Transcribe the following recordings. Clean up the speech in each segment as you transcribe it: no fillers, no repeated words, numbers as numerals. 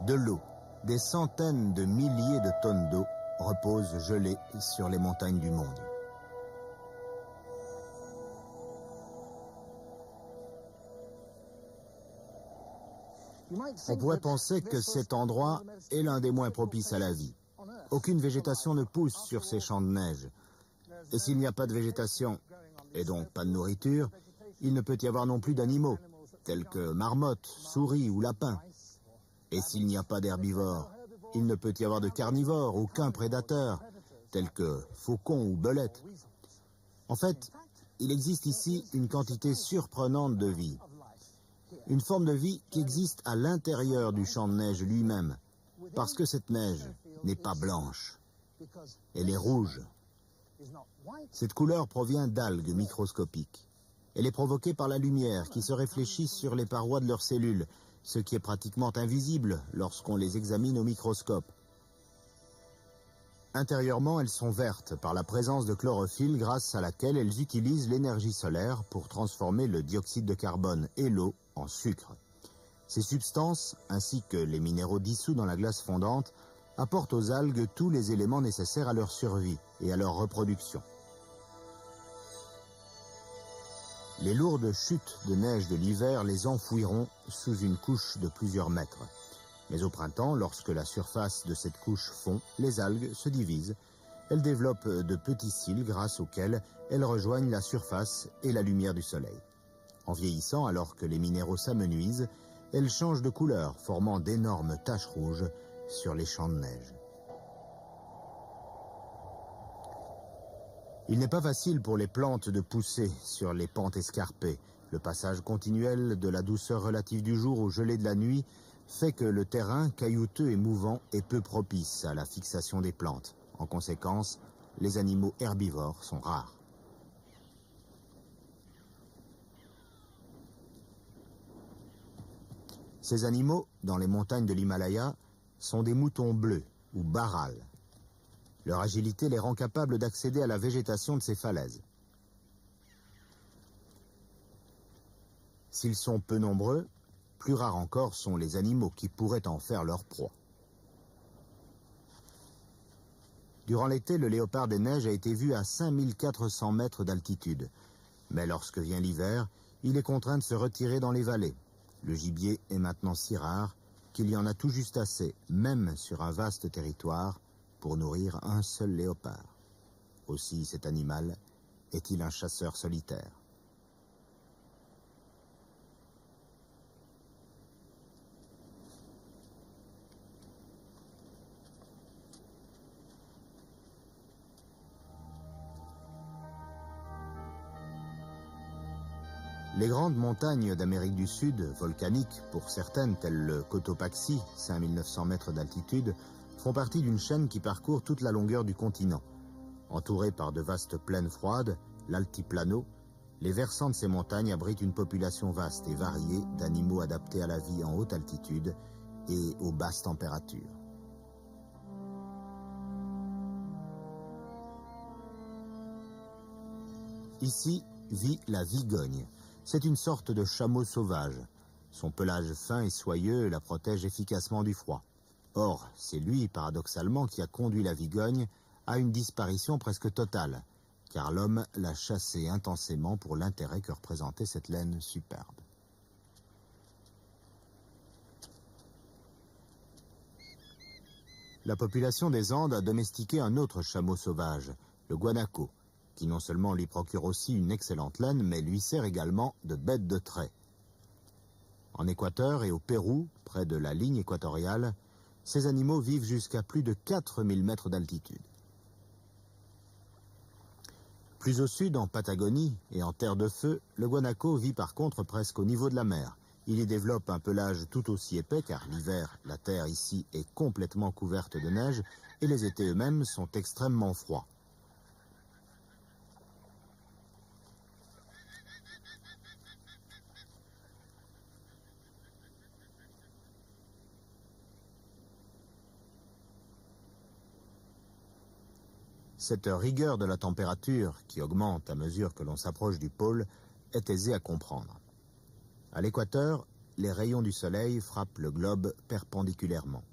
De l'eau, des centaines de milliers de tonnes d'eau reposent gelées sur les montagnes du monde. On pourrait penser que cet endroit est l'un des moins propices à la vie. Aucune végétation ne pousse sur ces champs de neige. Et s'il n'y a pas de végétation, et donc pas de nourriture, il ne peut y avoir non plus d'animaux, tels que marmottes, souris ou lapins. Et s'il n'y a pas d'herbivores, il ne peut y avoir de carnivores, aucun prédateur, tels que faucons ou belettes. En fait, il existe ici une quantité surprenante de vie. Une forme de vie qui existe à l'intérieur du champ de neige lui-même, parce que cette neige n'est pas blanche, elle est rouge. Cette couleur provient d'algues microscopiques. Elle est provoquée par la lumière qui se réfléchit sur les parois de leurs cellules, ce qui est pratiquement invisible lorsqu'on les examine au microscope. Intérieurement, elles sont vertes par la présence de chlorophylle grâce à laquelle elles utilisent l'énergie solaire pour transformer le dioxyde de carbone et l'eau en sucre. Ces substances, ainsi que les minéraux dissous dans la glace fondante, apportent aux algues tous les éléments nécessaires à leur survie et à leur reproduction. Les lourdes chutes de neige de l'hiver les enfouiront sous une couche de plusieurs mètres. Mais au printemps, lorsque la surface de cette couche fond, les algues se divisent. Elles développent de petits cils grâce auxquels elles rejoignent la surface et la lumière du soleil. En vieillissant, alors que les minéraux s'amenuisent, elles changent de couleur, formant d'énormes taches rouges sur les champs de neige. Il n'est pas facile pour les plantes de pousser sur les pentes escarpées. Le passage continuel de la douceur relative du jour au gelé de la nuit fait que le terrain, caillouteux et mouvant, est peu propice à la fixation des plantes. En conséquence, les animaux herbivores sont rares. Ces animaux, dans les montagnes de l'Himalaya, sont des moutons bleus ou barals. Leur agilité les rend capables d'accéder à la végétation de ces falaises. S'ils sont peu nombreux, plus rares encore sont les animaux qui pourraient en faire leur proie. Durant l'été, le léopard des neiges a été vu à 5400 mètres d'altitude. Mais lorsque vient l'hiver, il est contraint de se retirer dans les vallées. Le gibier est maintenant si rare qu'il y en a tout juste assez, même sur un vaste territoire, pour nourrir un seul léopard. Aussi, cet animal est-il un chasseur solitaire. Les grandes montagnes d'Amérique du Sud, volcaniques pour certaines, telles le Cotopaxi, 5900 mètres d'altitude, font partie d'une chaîne qui parcourt toute la longueur du continent. Entourées par de vastes plaines froides, l'altiplano, les versants de ces montagnes abritent une population vaste et variée d'animaux adaptés à la vie en haute altitude et aux basses températures. Ici vit la vigogne. C'est une sorte de chameau sauvage. Son pelage fin et soyeux la protège efficacement du froid. Or, c'est lui, paradoxalement, qui a conduit la vigogne à une disparition presque totale, car l'homme l'a chassée intensément pour l'intérêt que représentait cette laine superbe. La population des Andes a domestiqué un autre chameau sauvage, le guanaco, qui non seulement lui procure aussi une excellente laine, mais lui sert également de bête de trait. En Équateur et au Pérou, près de la ligne équatoriale, ces animaux vivent jusqu'à plus de 4000 mètres d'altitude. Plus au sud, en Patagonie et en terre de feu, le guanaco vit par contre presque au niveau de la mer. Il y développe un pelage tout aussi épais, car l'hiver, la terre ici est complètement couverte de neige et les étés eux-mêmes sont extrêmement froids. Cette rigueur de la température, qui augmente à mesure que l'on s'approche du pôle, est aisée à comprendre. À l'équateur, les rayons du soleil frappent le globe perpendiculairement.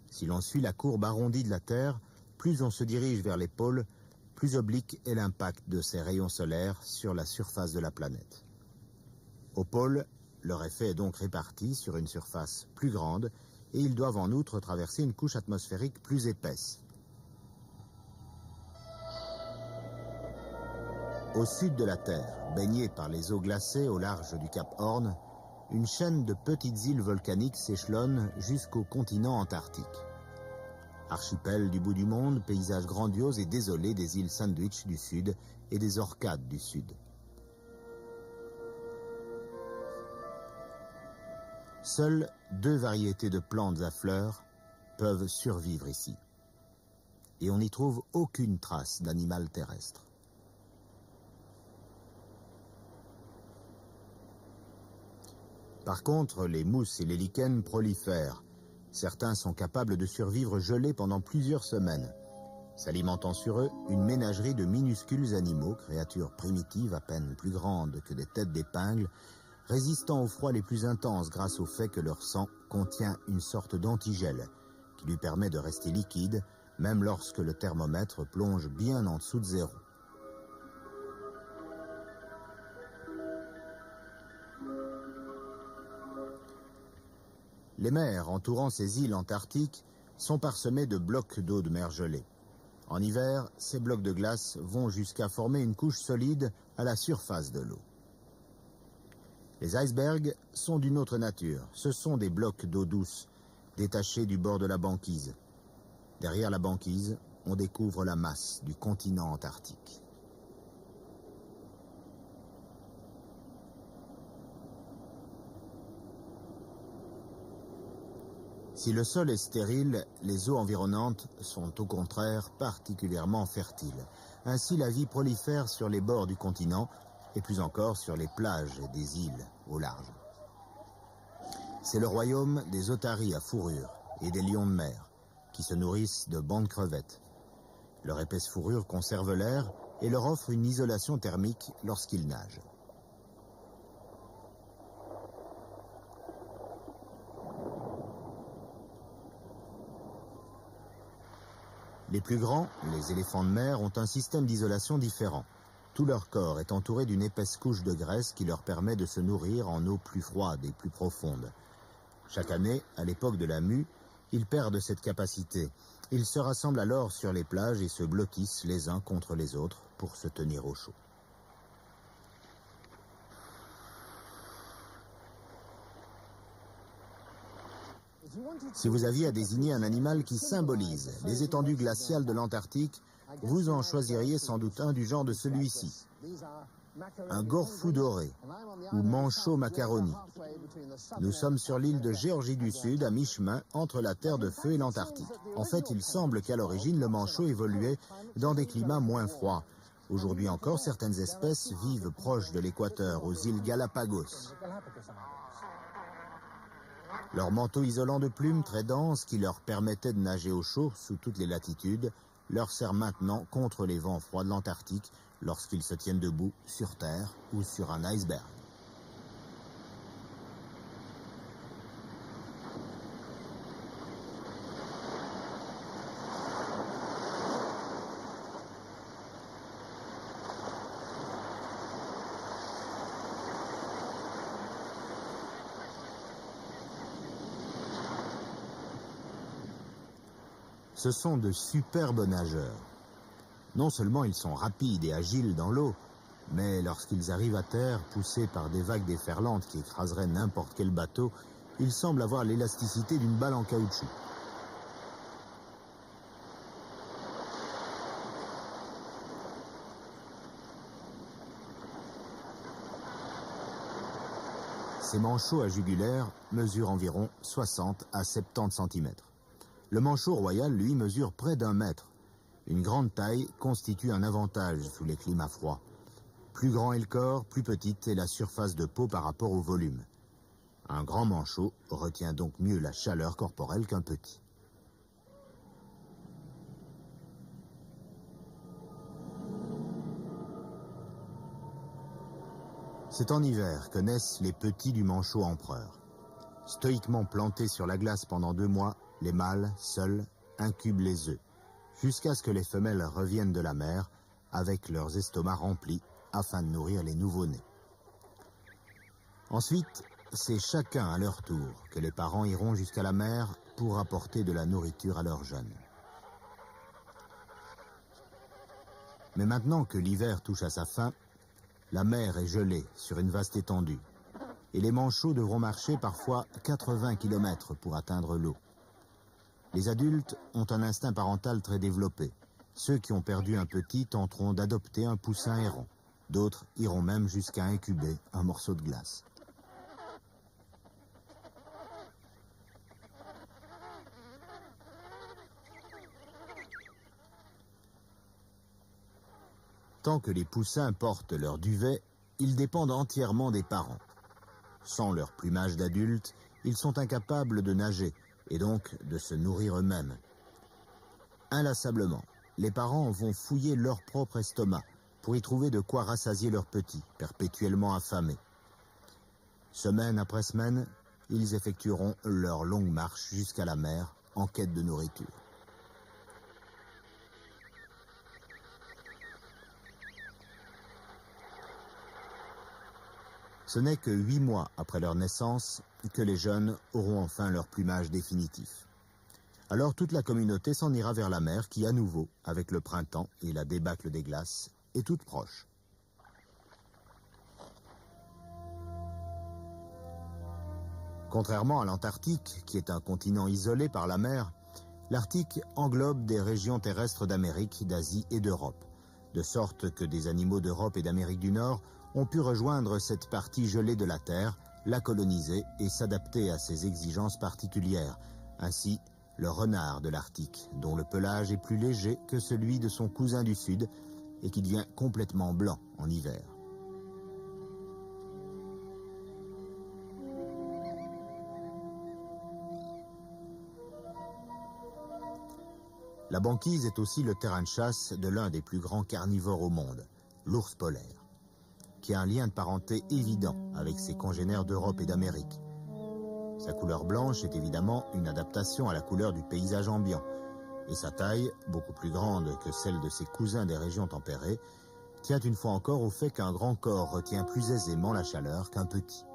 Si l'on suit la courbe arrondie de la Terre, plus on se dirige vers les pôles, plus oblique est l'impact de ces rayons solaires sur la surface de la planète. Aux pôles, leur effet est donc réparti sur une surface plus grande et ils doivent en outre traverser une couche atmosphérique plus épaisse. Au sud de la Terre, baignée par les eaux glacées au large du cap Horn, une chaîne de petites îles volcaniques s'échelonne jusqu'au continent antarctique. Archipel du bout du monde, paysage grandiose et désolé des îles Sandwich du sud et des Orcades du sud. Seules 2 variétés de plantes à fleurs peuvent survivre ici. Et on n'y trouve aucune trace d'animal terrestre. Par contre, les mousses et les lichens prolifèrent. Certains sont capables de survivre gelés pendant plusieurs semaines, s'alimentant sur eux une ménagerie de minuscules animaux, créatures primitives à peine plus grandes que des têtes d'épingle, résistant aux froids les plus intenses grâce au fait que leur sang contient une sorte d'antigel qui lui permet de rester liquide, même lorsque le thermomètre plonge bien en dessous de zéro. Les mers entourant ces îles antarctiques sont parsemées de blocs d'eau de mer gelée. En hiver, ces blocs de glace vont jusqu'à former une couche solide à la surface de l'eau. Les icebergs sont d'une autre nature. Ce sont des blocs d'eau douce, détachés du bord de la banquise. Derrière la banquise, on découvre la masse du continent antarctique. Si le sol est stérile, les eaux environnantes sont au contraire particulièrement fertiles. Ainsi, la vie prolifère sur les bords du continent et plus encore sur les plages des îles au large. C'est le royaume des otaries à fourrure et des lions de mer, qui se nourrissent de bancs de crevettes. Leur épaisse fourrure conserve l'air et leur offre une isolation thermique lorsqu'ils nagent. Les plus grands, les éléphants de mer, ont un système d'isolation différent. Tout leur corps est entouré d'une épaisse couche de graisse qui leur permet de se nourrir en eau plus froide et plus profonde. Chaque année, à l'époque de la mue, ils perdent cette capacité. Ils se rassemblent alors sur les plages et se blottissent les uns contre les autres pour se tenir au chaud. Si vous aviez à désigner un animal qui symbolise les étendues glaciales de l'Antarctique, vous en choisiriez sans doute un du genre de celui-ci. Un gorfou doré ou manchot macaroni. Nous sommes sur l'île de Géorgie du Sud, à mi-chemin entre la Terre de Feu et l'Antarctique. En fait, il semble qu'à l'origine, le manchot évoluait dans des climats moins froids. Aujourd'hui encore, certaines espèces vivent proches de l'équateur, aux îles Galapagos. Leur manteau isolant de plumes très dense, qui leur permettait de nager au chaud sous toutes les latitudes, leur sert maintenant contre les vents froids de l'Antarctique lorsqu'ils se tiennent debout sur Terre ou sur un iceberg. Ce sont de superbes nageurs. Non seulement ils sont rapides et agiles dans l'eau, mais lorsqu'ils arrivent à terre, poussés par des vagues déferlantes qui écraseraient n'importe quel bateau, ils semblent avoir l'élasticité d'une balle en caoutchouc. Ces manchots à jugulaire mesurent environ 60 à 70 cm. Le manchot royal, lui, mesure près d'1 mètre. Une grande taille constitue un avantage sous les climats froids. Plus grand est le corps, plus petite est la surface de peau par rapport au volume. Un grand manchot retient donc mieux la chaleur corporelle qu'un petit. C'est en hiver que naissent les petits du manchot empereur. Stoïquement plantés sur la glace pendant 2 mois, les mâles, seuls, incubent les œufs, jusqu'à ce que les femelles reviennent de la mer avec leurs estomacs remplis afin de nourrir les nouveau-nés. Ensuite, c'est chacun à leur tour que les parents iront jusqu'à la mer pour apporter de la nourriture à leurs jeunes. Mais maintenant que l'hiver touche à sa fin, la mer est gelée sur une vaste étendue et les manchots devront marcher parfois 80 km pour atteindre l'eau. Les adultes ont un instinct parental très développé. Ceux qui ont perdu un petit tenteront d'adopter un poussin errant. D'autres iront même jusqu'à incuber un morceau de glace. Tant que les poussins portent leur duvet, ils dépendent entièrement des parents. Sans leur plumage d'adultes, ils sont incapables de nager et donc de se nourrir eux-mêmes. Inlassablement, les parents vont fouiller leur propre estomac pour y trouver de quoi rassasier leurs petits, perpétuellement affamés. Semaine après semaine, ils effectueront leur longue marche jusqu'à la mer en quête de nourriture. Ce n'est que 8 mois après leur naissance que les jeunes auront enfin leur plumage définitif. Alors toute la communauté s'en ira vers la mer qui, à nouveau, avec le printemps et la débâcle des glaces, est toute proche. Contrairement à l'Antarctique, qui est un continent isolé par la mer, l'Arctique englobe des régions terrestres d'Amérique, d'Asie et d'Europe, de sorte que des animaux d'Europe et d'Amérique du Nord ont pu rejoindre cette partie gelée de la Terre, la coloniser et s'adapter à ses exigences particulières. Ainsi, le renard de l'Arctique, dont le pelage est plus léger que celui de son cousin du Sud et qui devient complètement blanc en hiver. La banquise est aussi le terrain de chasse de l'un des plus grands carnivores au monde, l'ours polaire, qui a un lien de parenté évident avec ses congénères d'Europe et d'Amérique. Sa couleur blanche est évidemment une adaptation à la couleur du paysage ambiant, et sa taille, beaucoup plus grande que celle de ses cousins des régions tempérées, tient une fois encore au fait qu'un grand corps retient plus aisément la chaleur qu'un petit.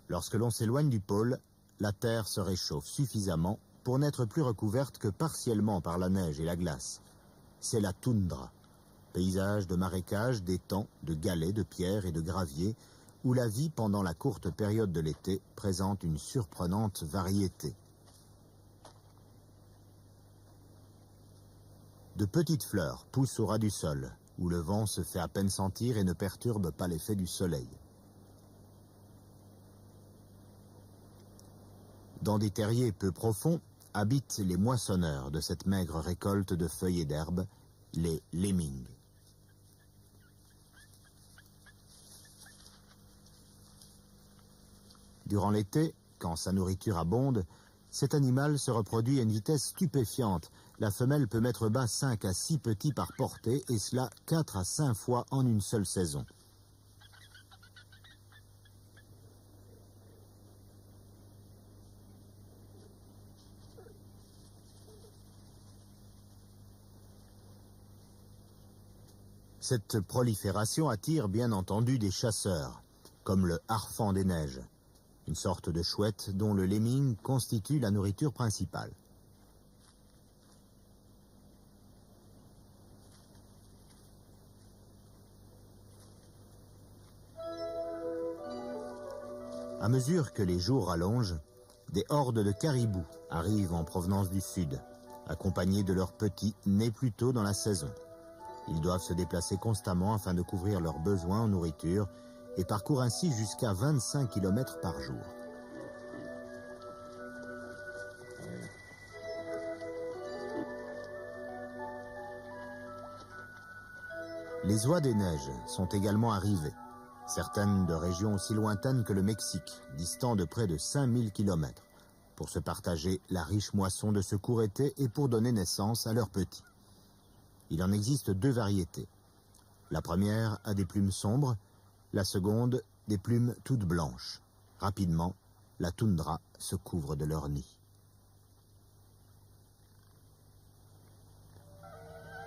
Lorsque l'on s'éloigne du pôle, la Terre se réchauffe suffisamment pour n'être plus recouverte que partiellement par la neige et la glace. C'est la toundra, paysage de marécages, d'étangs, de galets, de pierres et de graviers, où la vie pendant la courte période de l'été présente une surprenante variété. De petites fleurs poussent au ras du sol, où le vent se fait à peine sentir et ne perturbe pas l'effet du soleil. Dans des terriers peu profonds, habitent les moissonneurs de cette maigre récolte de feuilles et d'herbes, les lemmings. Durant l'été, quand sa nourriture abonde, cet animal se reproduit à une vitesse stupéfiante. La femelle peut mettre bas 5 à 6 petits par portée, et cela 4 à 5 fois en une seule saison. Cette prolifération attire bien entendu des chasseurs, comme le harfang des neiges, une sorte de chouette dont le lemming constitue la nourriture principale. À mesure que les jours rallongent, des hordes de caribous arrivent en provenance du sud, accompagnés de leurs petits nés plus tôt dans la saison. Ils doivent se déplacer constamment afin de couvrir leurs besoins en nourriture et parcourent ainsi jusqu'à 25 km par jour. Les oies des neiges sont également arrivées, certaines de régions aussi lointaines que le Mexique, distant de près de 5000 km, pour se partager la riche moisson de ce court été et pour donner naissance à leurs petits. Il en existe 2 variétés, La première a des plumes sombres, la seconde des plumes toutes blanches. Rapidement, la toundra se couvre de leur nid.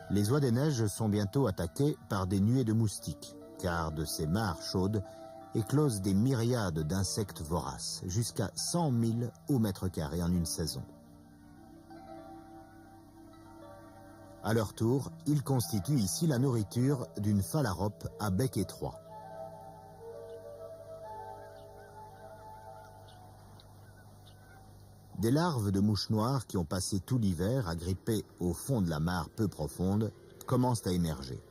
Les oies des neiges sont bientôt attaquées par des nuées de moustiques, car de ces mares chaudes éclosent des myriades d'insectes voraces, jusqu'à 100 000 au mètre carré en une saison. À leur tour, ils constituent ici la nourriture d'une phalarope à bec étroit. Des larves de mouches noires qui ont passé tout l'hiver agrippées au fond de la mare peu profonde commencent à émerger.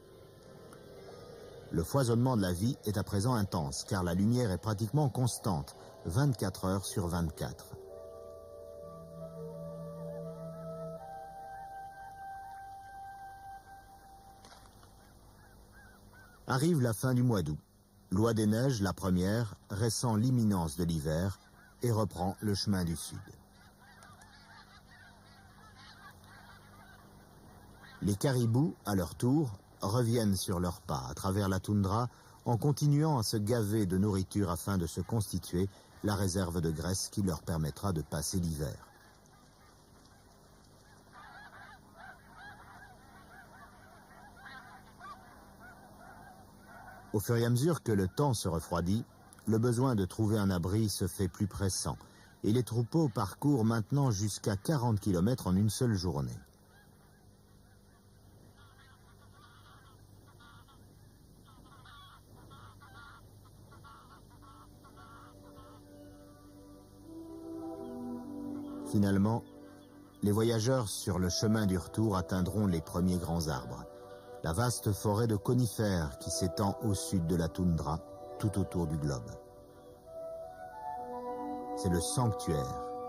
Le foisonnement de la vie est à présent intense, car la lumière est pratiquement constante, 24 heures sur 24. Arrive la fin du mois d'août. L'oie des neiges, la première, ressent l'imminence de l'hiver et reprend le chemin du sud. Les caribous, à leur tour, reviennent sur leurs pas à travers la toundra en continuant à se gaver de nourriture afin de se constituer la réserve de graisse qui leur permettra de passer l'hiver. Au fur et à mesure que le temps se refroidit, le besoin de trouver un abri se fait plus pressant et les troupeaux parcourent maintenant jusqu'à 40 km en une seule journée. Finalement, les voyageurs sur le chemin du retour atteindront les premiers grands arbres, la vaste forêt de conifères qui s'étend au sud de la toundra, tout autour du globe. C'est le sanctuaire